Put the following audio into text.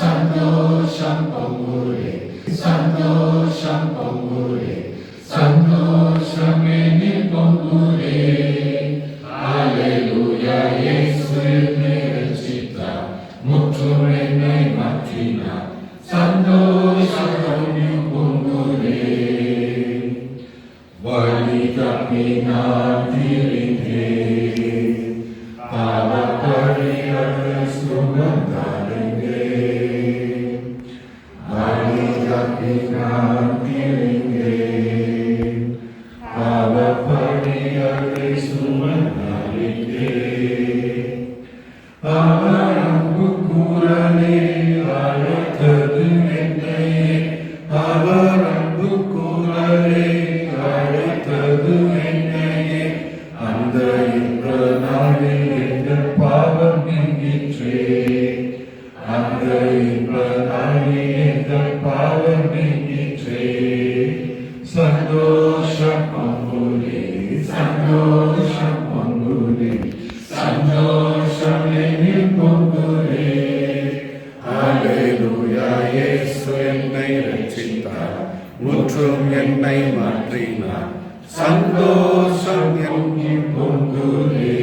சந்தோஷம் பொங்குதே சந்தோஷம் பொங்குதே சந்தோஷம் என்னில் பொங்குதே அல்லேலூயா இயேசு என்னை ரட்சித்தார் முற்றும் என்னை மாற்றினார் சந்தோஷம் என்னில் பொங்குதே வழி தப்பி நான் திரிந்தேன் பாவப்பழிகள் சுமந்தடைந்தேன் வழி தப்பி நான் திரிந்தேன் பாவப்பழிகளை சுமந்தடைந்தேன் அவர் அன்பு குரலே அழைத்தது என்னையே அவர் அன்பு குரலே அழைத்தது என்னையே அந்த இன்ப நாளில் எங்கள் பாவம் நீங்கிற்றே அந்த இன்ப நாளில் எங்கள் பாவம் நீங்கிற்றே சந்தோஷம் பொங்குதே சந்தோஷம் பொங்குதே சந்தோஷம் என்னில் பொங்குதே அல்லேலூயா இயேசு என்னை ரட்சித்தார் முற்றும் என்னை மாற்றினார் சந்தோஷம் என்னில் பொங்குதே